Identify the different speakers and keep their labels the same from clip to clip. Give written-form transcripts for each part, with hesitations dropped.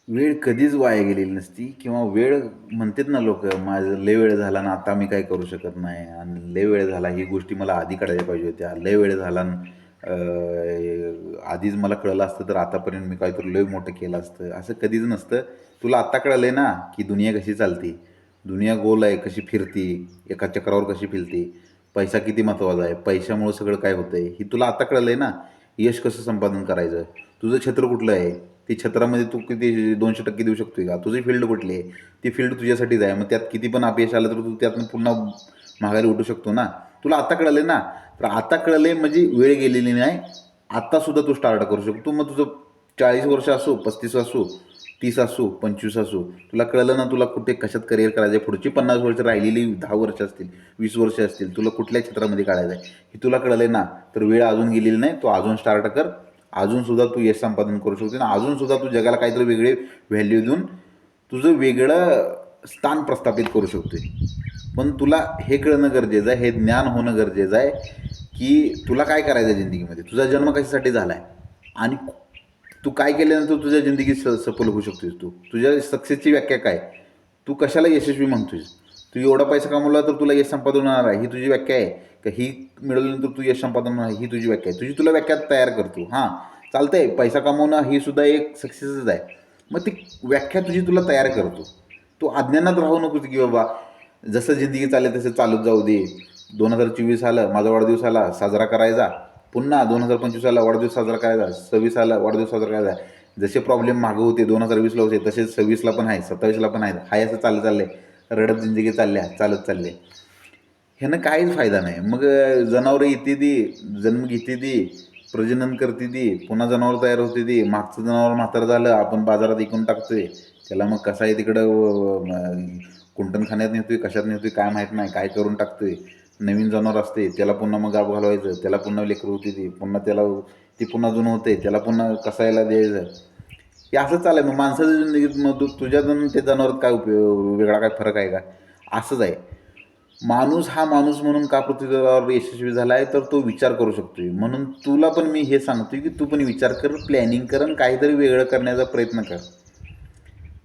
Speaker 1: वेळ कधीच वाया गेलेली नसती किंवा वेळ म्हणतात ना लोक, माझं लय वेळ झाला ना, आता मी काही करू शकत नाही, आणि लय वेळ झाला, ही गोष्टी मला आधी काढायला पाहिजे होत्या, लय वेळ झाला आधीच मला कळलं असतं तर आतापर्यंत मी काहीतरी लय मोठं केलं असतं. असं कधीच नसतं. तुला आत्ता कळलंय ना की दुनिया कशी चालते, दुनिया गोल आहे, कशी फिरती, एका चक्रावर कशी फिरते, पैसा किती महत्त्वाचा आहे, पैशामुळं सगळं काय होतंय हे तुला आता कळलंय ना. यश कसं संपादन करायचं, तुझं क्षेत्र कुठलं आहे, ते क्षेत्रामध्ये तू किती 200% देऊ शकतोय का, तुझी फील्ड कुठली आहे, ती फील्ड तुझ्यासाठीच आहे. मग त्यात किती पण अपयश आलं तर तू त्यातनं पुन्हा माघारी उठू शकतो ना. तुला आता कळलंय ना. तर आता कळलंय म्हणजे वेळ गेलेली नाही. आत्तासुद्धा तू स्टार्ट करू शकतो. मग तुझं 40 वर्ष असो, 35 असो, 30 असो, 25 असो, तुला कळलं ना तुला कुठे कशात करिअर करायचं आहे, पुढची 50 वर्ष राहिलेली, 10 वर्ष असतील, 20 वर्ष असतील, तुला कुठल्या क्षेत्रामध्ये काढायचं आहे हे तुला कळलंय ना. तर वेळ अजून गेलेली नाही, तू अजून स्टार्ट कर. अजूनसुद्धा तू यश संपादन करू शकतो आणि अजूनसुद्धा तू जगाला काहीतरी वेगळे व्हॅल्यू देऊन तुझं वेगळं स्थान प्रस्थापित करू शकतोय. पण तुला हे कळणं गरजेचं आहे, हे ज्ञान होणं गरजेचं आहे की तुला काय करायचं आहे जिंदगीमध्ये, तुझा जन्म कशासाठी झाला आहे आणि तू काय केल्यानंतर तुझ्या जिंदगीत सफल होऊ शकतोस. तुझ्या सक्सेसची व्याख्या काय, तू कशाला यशस्वी म्हणतोयस. तू एवढा पैसा कमवला तर तुला यश संपादन होणार आहे ही तुझी व्याख्या आहे का, ही मिळवल्यानंतर तू यश संपादन होणार ही तुझी व्याख्या आहे. तुझी तुला व्याख्या तयार करतो. हां, चालतंय, पैसा कमवणं ही सुद्धा एक सक्सेसच आहे. मग ती व्याख्या तुझी तुला तयार करतो. तू अज्ञानात राहू नकोस की बाबा जसं जिंदगी चालेल तसं चालत जाऊ दे. 2024 आलं, माझा वाढदिवस आला, साजरा करायचा. पुन्हा 2025 आला, वाढदिवस साजरा करायचा. 26 आला, वाढदिवस साजरा करायचा. जसे प्रॉब्लेम मागं होते 2020ला होते तसेच 26ला पण आहेत, 27ला पण आहेत. हाय असं चालत चाललंय, रडत जिंदगी चालत चालले. ह्यानं काहीच फायदा नाही. मग जनावरं येते ती, जन्म घेते ती, प्रजनन करते ती, पुन्हा जनावर तयार होते ती. मागचं जनावर म्हातारं झालं, आपण बाजारात विकून टाकतोय त्याला. मग कसं आहे तिकडं कुंटणखान्यात नेतोय, कशात नेतोय काय माहीत नाही, काय करून टाकतोय. नवीन जनावर असते त्याला पुन्हा मग गाब घालवायचं, त्याला पुन्हा लेकरं होती ती, पुन्हा त्याला ती पुन्हा जुनं होते, त्याला पुन्हा कसायला द्यायचं. हे असंच चाललंय. मग माणसाच्या जिंदगीत मग तुझ्यात आणि ते जनावरात काय उपयोग, वेगळा काय फरक आहे का. असंच आहे. माणूस हा माणूस म्हणून का पृथ्वीवर यशस्वी झाला आहे, तर तो विचार करू शकतोय. म्हणून तुला पण मी हे सांगतोय की तू पण विचार कर, प्लॅनिंग कर आणि काहीतरी वेगळं करण्याचा प्रयत्न कर.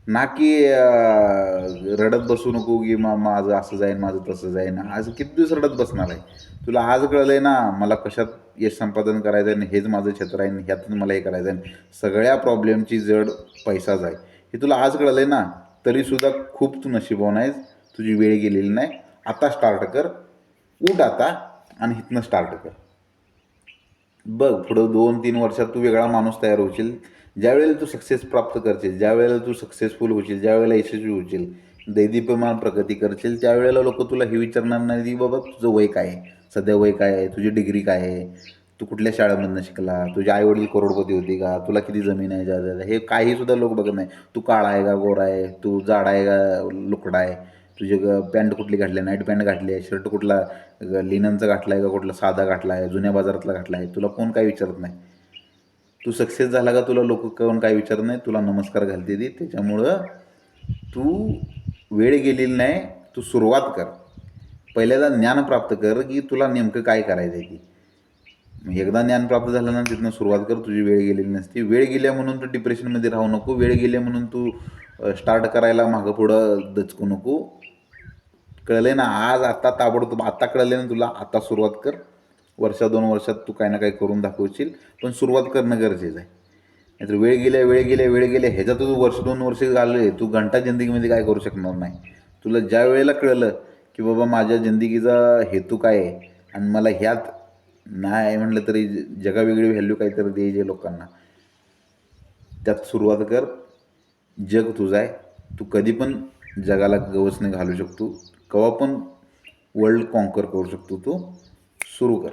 Speaker 1: ना की रडत बसू नको की माझं असं जाईन, माझं तसं जाईन. आज किती दिवस रडत बसणार आहे. तुला आज कळलंय ना मला कशात यश संपादन करायचं आहे आणि हेच माझं क्षेत्र आहे आणि ह्यातून मला हे करायचं आहे. सगळ्या प्रॉब्लेमची जड पैसाच आहे हे तुला आज कळलंय ना. तरीसुद्धा खूप तू नशिबवान आहेस. तुझी वेळ गेलेली नाही. आता स्टार्ट कर. उठ आता आणि इथनं स्टार्ट कर. बघ पुढं 2-3 वर्षात तू वेगळा माणूस तयार होशील. ज्यावेळेला तू सक्सेस प्राप्त करशील, ज्यावेळेला तू सक्सेसफुल होशील, ज्यावेळेला यशस्वी होशील, दैदीप्यमान प्रगती करशील, त्यावेळेला लोक तुला हे विचारणार नाही की बाबा तुझं वय काय आहे, सध्या वय काय आहे, तुझी डिग्री काय आहे, तू कुठल्या शाळेमधनं शिकला, तुझे आईवडील करोडपती होते का, तुला किती जमीन आहे, जायदाद आहे, हे काही सुद्धा लोक बघत नाही. तू काळा आहे का, गोरा आहे, तू जाडा आहे का, लुकडा आहे, तुझे पॅन्ट कुठली घातली आहे, नाईट पॅन्ट घातली आहे, शर्ट कुठला लिननचा घातला आहे का, कुठला साधा घातला आहे, जुन्या बाजारातला घातला आहे, तुला कोण काय विचारत नाही. तू सक्सेस झाला का तुला लोक कोण काय विचारत नाही, तुला नमस्कार घालते ती. त्याच्यामुळं तू वेळ गेलेली नाही, तू सुरुवात कर. पहिल्यांदा ज्ञान प्राप्त कर की तुला नेमकं काय करायचं आहे ती. मग एकदा ज्ञान प्राप्त झालं ना तिथनं सुरुवात कर. तुझी वेळ गेलेली नसते. वेळ गेल्या म्हणून तू डिप्रेशनमध्ये राहू नको. वेळ गेल्या म्हणून तू स्टार्ट करायला मागं पुढं दचकू नको. कळलंय ना आज, आत्ता ताबडतोब आत्ता कळलंय ना तुला, आत्ता सुरुवात कर. 1-2 वर्षात तू काही ना काही करून दाखवशील, पण सुरुवात करणं गरजेचं आहे. नाहीतर वेळ गेल्या ह्याच्यातच 1-2 वर्ष झाले, तू घंटा जिंदगीमध्ये काय करू शकणार नाही. तुला ज्या वेळेला कळलं की बाबा माझ्या जिंदगीचा हेतू काय आहे आणि मला ह्यात नाही म्हटलं तरी जगावेगळी व्हॅल्यू काहीतरी द्यायची लोकांना, त्यात सुरुवात कर. जग तुझं आहे. तू कधी पण जगाला गवसणी घालू शकतो. केव्हा पण वर्ल्ड कॉन्कर करू शकतो. तू सुरू कर.